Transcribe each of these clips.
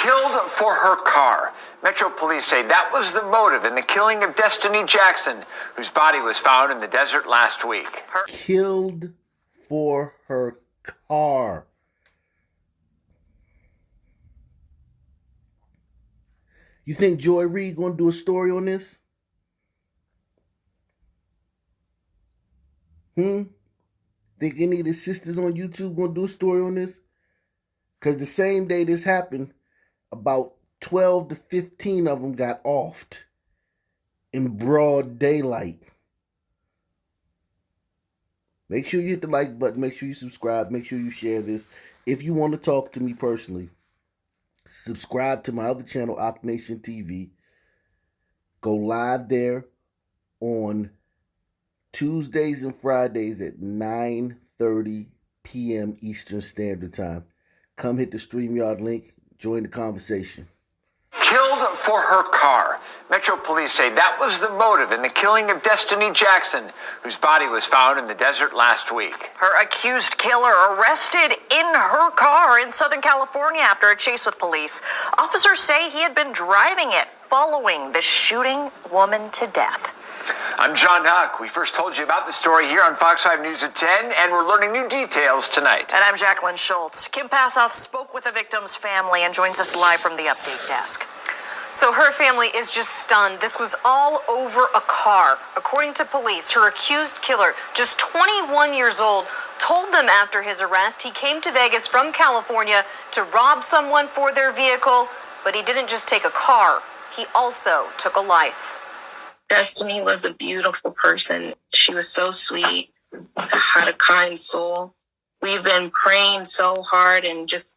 Killed for her car. Metro police say that was the motive in the killing of Destiny Jackson, whose body was found in the desert last week. Killed for her car. You think Joy Reid gonna do a story on this? Think any of the sisters on YouTube gonna do a story on this? Because the same day this happened, about 12 to 15 of them got offed in broad daylight. Make sure you hit the like button. Make sure you subscribe. Make sure you share this. If you want to talk to me personally, subscribe to my other channel, Nation TV. Go live there on Tuesdays and Fridays at 9:30 p.m. Eastern Standard Time. Come hit the StreamYard link. Join the conversation. Killed for her car. Metro police say that was the motive in the killing of Destiny Jackson, whose body was found in the desert last week. Her accused killer arrested in her car in Southern California after a chase with police. Officers say he had been driving it following the shooting woman to death. I'm John Huck. We first told you about the story here on Fox 5 News at 10, and we're learning new details tonight. And I'm Jacqueline Schultz. Kim Passoff spoke with the victim's family and joins us live from the update desk. So her family is just stunned. This was all over a car. According to police, her accused killer, just 21 years old, told them after his arrest he came to Vegas from California to rob someone for their vehicle, but he didn't just take a car. He also took a life. Destiny was a beautiful person. She was so sweet, had a kind soul. We've been praying so hard and just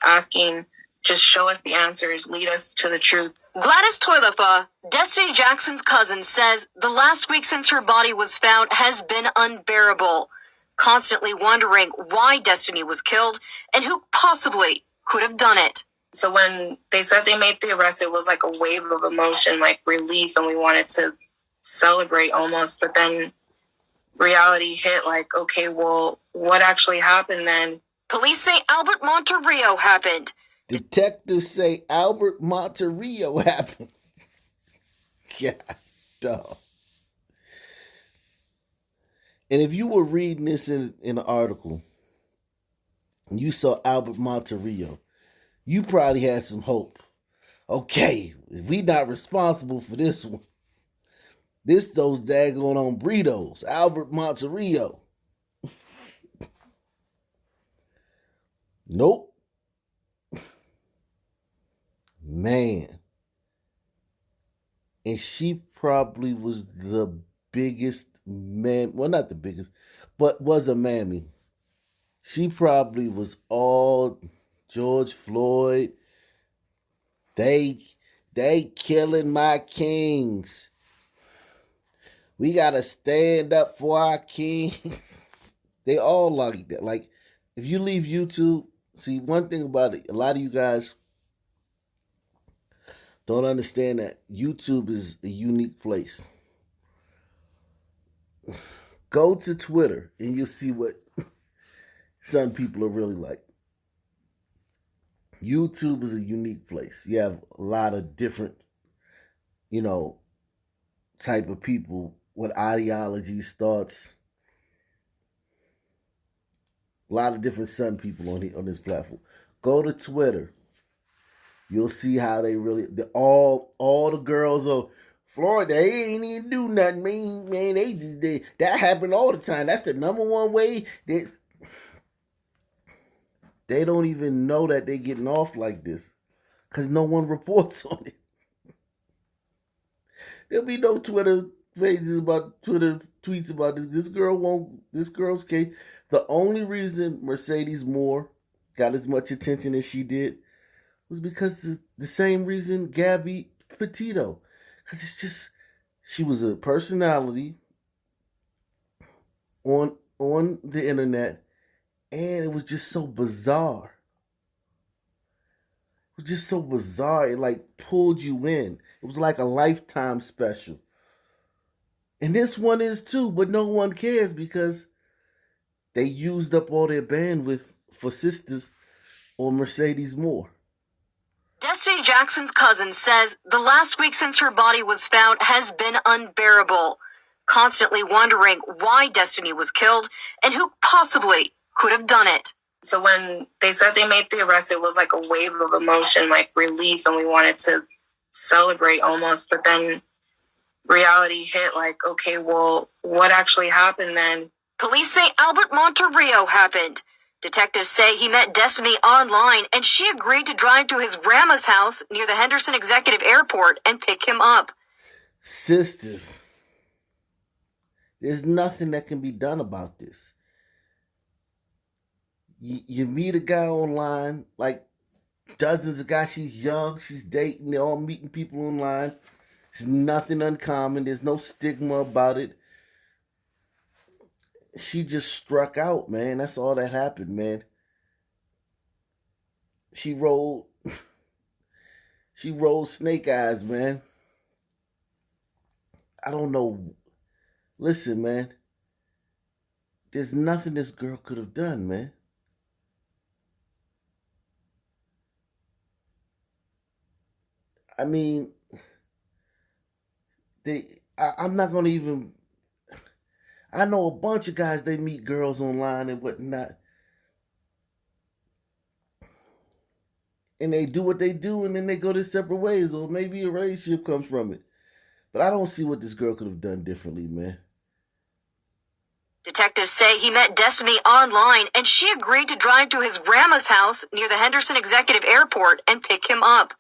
asking, just show us the answers, lead us to the truth. Gladys Toilefa, Destiny Jackson's cousin, says the last week since her body was found has been unbearable, constantly wondering why Destiny was killed and who possibly could have done it. So when they said they made the arrest, it was like a wave of emotion, like relief, and we wanted to celebrate almost. But then reality hit, like, okay, well, what actually happened then? Police say Albert Monterrillo happened. Detectives say Albert Monterrillo happened. God, dog. And if you were reading this in an article, and you saw Albert Monterrillo, you probably had some hope. Okay, we not responsible for this one. This those daggone on burritos. Albert Monterrillo. Nope. Man. And she probably was the biggest man. Well, not the biggest, but was a mammy. She probably was all George Floyd. They killing my kings. We gotta stand up for our kings. They all like that. Like, if you leave YouTube, see, one thing about it, a lot of you guys don't understand that YouTube is a unique place. Go to Twitter and you'll see what some people are really like. YouTube is a unique place. You have a lot of different, type of people with ideologies, thoughts. A lot of different Sun people on this platform. Go to Twitter. You'll see how they really, all the girls are, Florida, they ain't even do nothing. Man, they that happened all the time. That's the number one way that they don't even know that they getting off like this because no one reports on it. There'll be no Twitter pages about Twitter tweets about this. This girl's case. The only reason Mercedes Moore got as much attention as she did was because the same reason Gabby Petito. Because it's just, she was a personality on the internet, and it was just so bizarre. It was just so bizarre. It like pulled you in. It was like a Lifetime special. And this one is too, but no one cares because they used up all their bandwidth for Sistah or Mercedes Moore. Destiny Jackson's cousin says the last week since her body was found has been unbearable, constantly wondering why Destiny was killed and who possibly could have done it. So when they said they made the arrest, it was like a wave of emotion, like relief, and we wanted to celebrate almost. But then reality hit, like, okay, well, what actually happened then? Police say Albert Monterrio happened. Detectives say he met Destiny online and she agreed to drive to his grandma's house near the Henderson Executive Airport and pick him up. Sisters, there's nothing that can be done about this. You meet a guy online, like dozens of guys, she's young, she's dating, they're all meeting people online. It's nothing uncommon, there's no stigma about it. She just struck out, man. That's all that happened, man. She rolled snake eyes, man. I don't know. Listen, man. There's nothing this girl could have done, man. I mean, I'm not going to even... I know a bunch of guys, they meet girls online and whatnot. And they do what they do and then they go their separate ways, or maybe a relationship comes from it. But I don't see what this girl could have done differently, man. Detectives say he met Destiny online and she agreed to drive to his grandma's house near the Henderson Executive Airport and pick him up.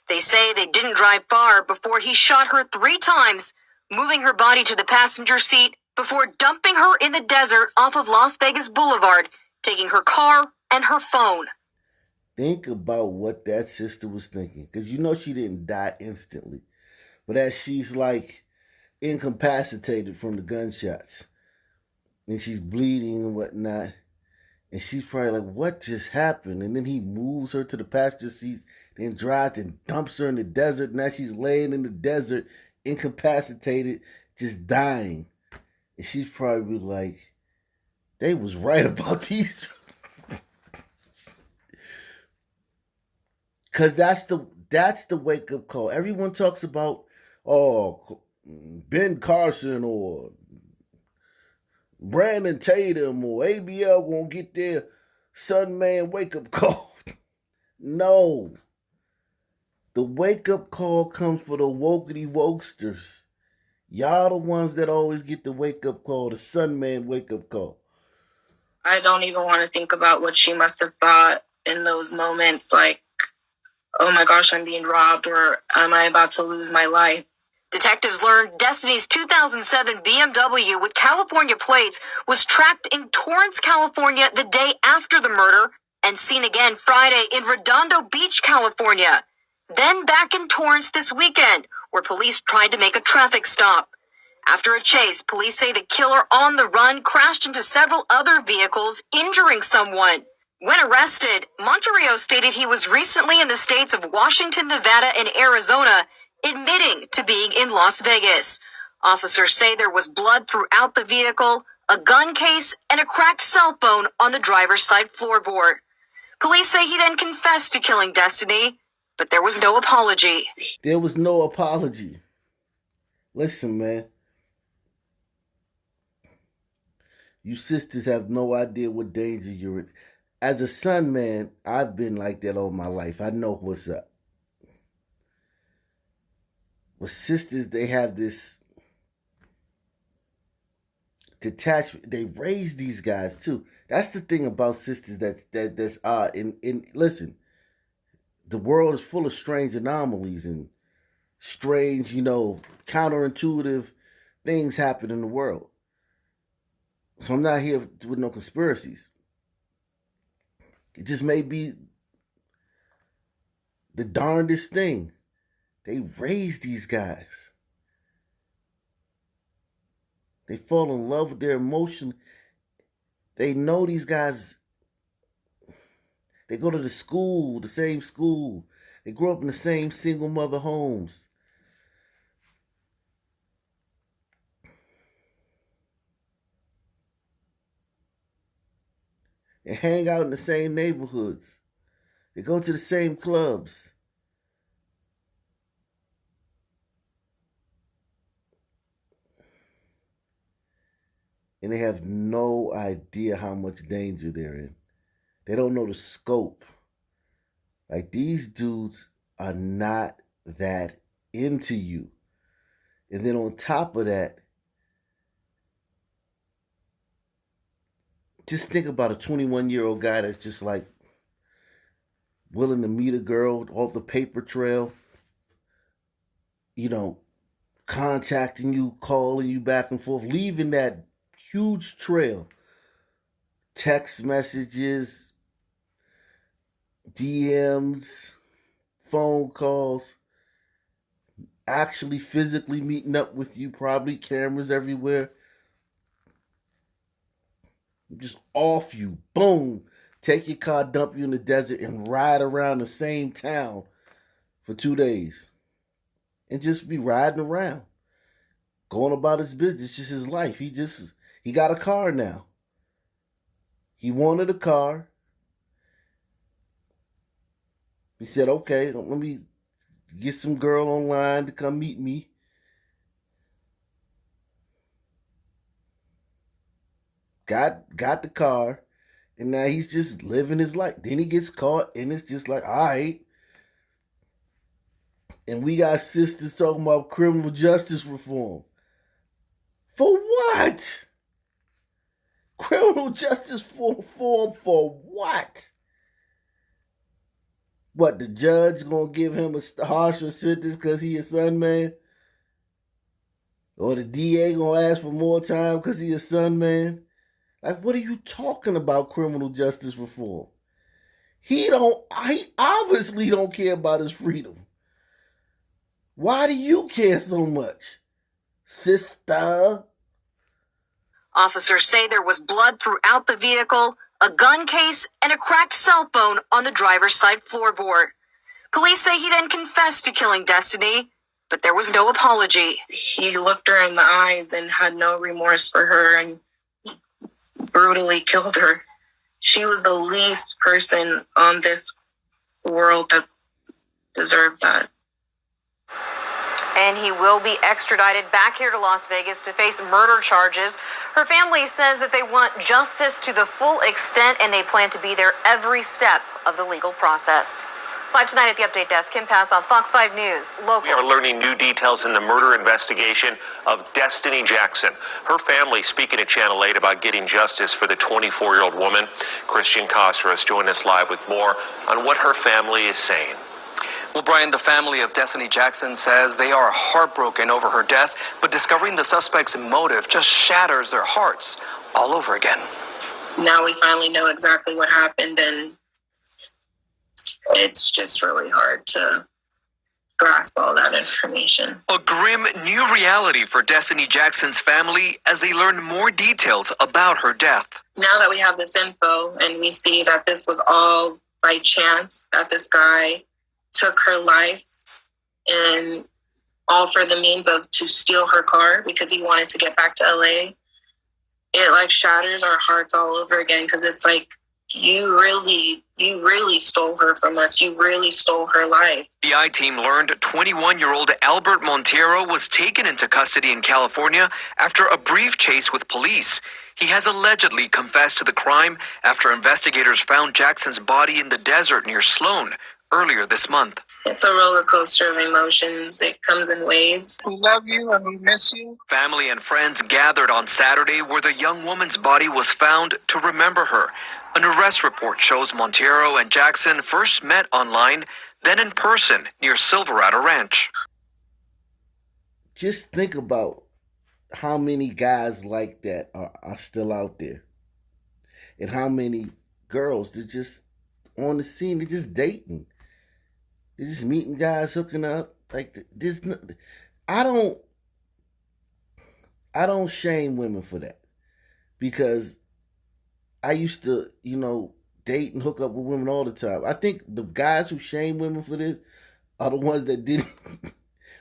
They say they didn't drive far before he shot her 3 times, moving her body to the passenger seat before dumping her in the desert off of Las Vegas Boulevard, taking her car and her phone. Think about what that sister was thinking. Because you know she didn't die instantly. But as she's like incapacitated from the gunshots. And she's bleeding and whatnot. And she's probably like, what just happened? And then he moves her to the passenger seat. Then drives and dumps her in the desert. Now she's laying in the desert, incapacitated, just dying. And she's probably like, they was right about these. Because that's the wake-up call. Everyone talks about, Ben Carson or Brandon Tatum or ABL going to get their Sunman wake-up call. No. The wake-up call comes for the wokety wokesters. Y'all the ones that always get the wake-up call, the Sunman wake-up call. I don't even want to think about what she must have thought in those moments, like, oh my gosh, I'm being robbed, or am I about to lose my life? Detectives learned Destiny's 2007 BMW with California plates was tracked in Torrance, California the day after the murder and seen again Friday in Redondo Beach, California. Then back in Torrance this weekend, where police tried to make a traffic stop. After a chase, police say the killer on the run crashed into several other vehicles, injuring someone. When arrested, Monterrio stated he was recently in the states of Washington, Nevada, and Arizona, admitting to being in Las Vegas. Officers say there was blood throughout the vehicle, a gun case, and a cracked cell phone on the driver's side floorboard. Police say he then confessed to killing Destiny, but there was no apology. There was no apology. Listen, man. You sisters have no idea what danger you're in. As a son, man, I've been like that all my life. I know what's up. But sisters, they have this detachment. They raise these guys too. That's the thing about sisters that's odd. And listen, the world is full of strange anomalies and strange, counterintuitive things happen in the world. So I'm not here with no conspiracies. It just may be the darndest thing. They raise these guys. They fall in love with their emotion. They know these guys. They go to the same school. They grow up in the same single mother homes. They hang out in the same neighborhoods. They go to the same clubs. and they have no idea how much danger they're in. They don't know the scope. Like, these dudes are not that into you. And then on top of that, just think about a 21-year-old guy that's just like willing to meet a girl off the paper trail, contacting you, calling you back and forth, leaving that huge trail. Text messages, DMs, phone calls, actually physically meeting up with you, probably cameras everywhere. Just off you, boom, take your car, dump you in the desert, and ride around the same town for 2 days. And just be riding around, going about his business, just his life. He got a car now. He wanted a car. He said, okay, let me get some girl online to come meet me. Got the car, and now he's just living his life. Then he gets caught, and it's just like, all right. And we got sisters talking about criminal justice reform. For what? Criminal justice reform for what? What, the judge gonna give him a harsher sentence because he a son man? Or the DA gonna ask for more time because he a son man? Like, what are you talking about, criminal justice reform? He obviously don't care about his freedom. Why do you care so much, Sistah? Officers say there was blood throughout the vehicle, a gun case, and a cracked cell phone on the driver's side floorboard. Police say he then confessed to killing Destiny, but there was no apology. He looked her in the eyes and had no remorse for her and brutally killed her. She was the least person on this world that deserved that. And he will be extradited back here to Las Vegas to face murder charges. Her family says that they want justice to the full extent, and they plan to be there every step of the legal process. Live tonight at the Update Desk, Kim Passoff, Fox 5 News, local. We are learning new details in the murder investigation of Destiny Jackson. Her family speaking to Channel 8 about getting justice for the 24-year-old woman. Christian Koster has joined us live with more on what her family is saying. Well, Brian, the family of Destiny Jackson says they are heartbroken over her death, but discovering the suspect's motive just shatters their hearts all over again. Now we finally know exactly what happened, and it's just really hard to grasp all that information. A grim new reality for Destiny Jackson's family as they learn more details about her death. Now that we have this info and we see that this was all by chance, that this guy took her life and all for the means of to steal her car because he wanted to get back to LA, it like shatters our hearts all over again, because it's like, you really stole her from us. You really stole her life. The I-Team learned 21-year-old Albert Montero was taken into custody in California after a brief chase with police. He has allegedly confessed to the crime after investigators found Jackson's body in the desert near Sloan earlier this month. It's a roller coaster of emotions. It comes in waves. We love you and we miss you. Family and friends gathered on Saturday where the young woman's body was found to remember her. An arrest report shows Montero and Jackson first met online, then in person near Silverado Ranch. Just think about how many guys like that are still out there, and how many girls that just on the scene, they're just dating. They're just meeting guys, hooking up. Like, this, I don't shame women for that, because I used to, date and hook up with women all the time. I think the guys who shame women for this are the ones that didn't.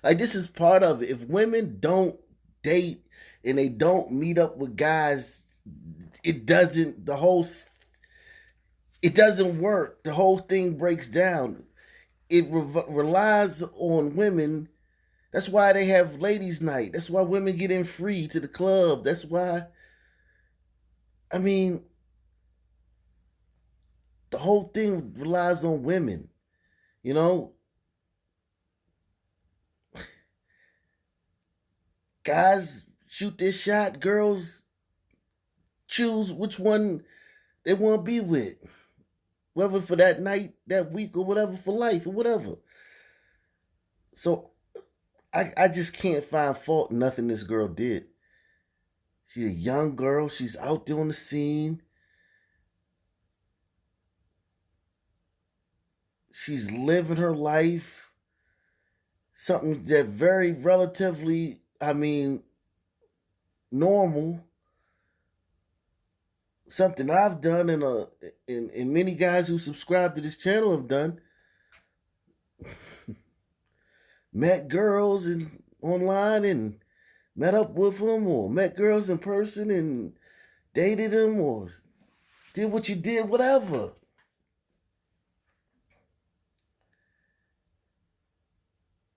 Like, this is part of it. If women don't date and they don't meet up with guys, it doesn't work. The whole thing breaks down. It relies on women. That's why they have ladies' night. That's why women get in free to the club. That's why I mean, the whole thing relies on women. You know, guys shoot their shot, girls choose which one they want to be with, whether for that night, that week, or whatever, for life, or whatever. So I just can't find fault in nothing this girl did. She's a young girl. She's out there on the scene. She's living her life. Something that very relatively, normal. Something I've done and many guys who subscribe to this channel have done. Met girls online and met up with them, or met girls in person and dated them, or did what you did, whatever.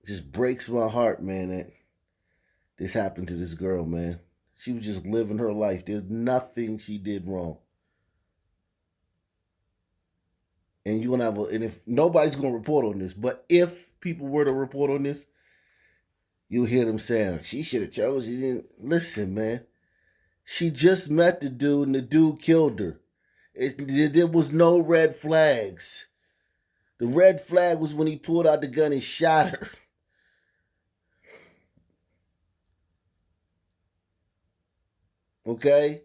Just breaks my heart, man, that this happened to this girl, man. She was just living her life. There's nothing she did wrong. And and if nobody's gonna report on this, but if people were to report on this, you'll hear them saying, she should have chose. You didn't listen, man. She just met the dude and the dude killed her. There was no red flags. The red flag was when he pulled out the gun and shot her. Okay?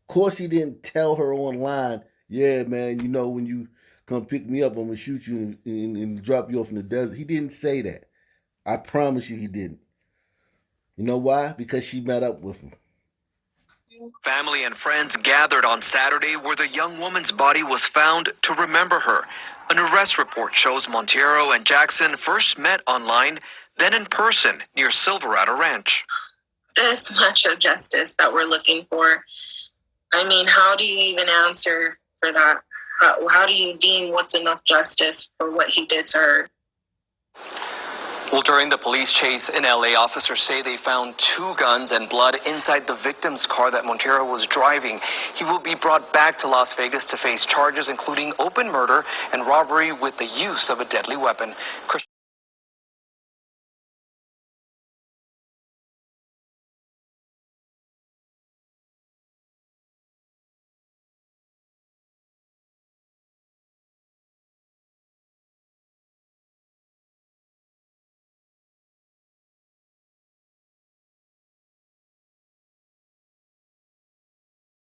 Of course he didn't tell her online, yeah, man, when you come pick me up, I'm going to shoot you and drop you off in the desert. He didn't say that. I promise you he didn't. You know why? Because she met up with him. Family and friends gathered on Saturday where the young woman's body was found to remember her. An arrest report shows Montero and Jackson first met online, then in person near Silverado Ranch. This much of justice that we're looking for. I mean, how do you even answer for that? How do you deem what's enough justice for what he did to her? Well, during the police chase in LA, officers say they found 2 guns and blood inside the victim's car that Montero was driving. He will be brought back to Las Vegas to face charges including open murder and robbery with the use of a deadly weapon.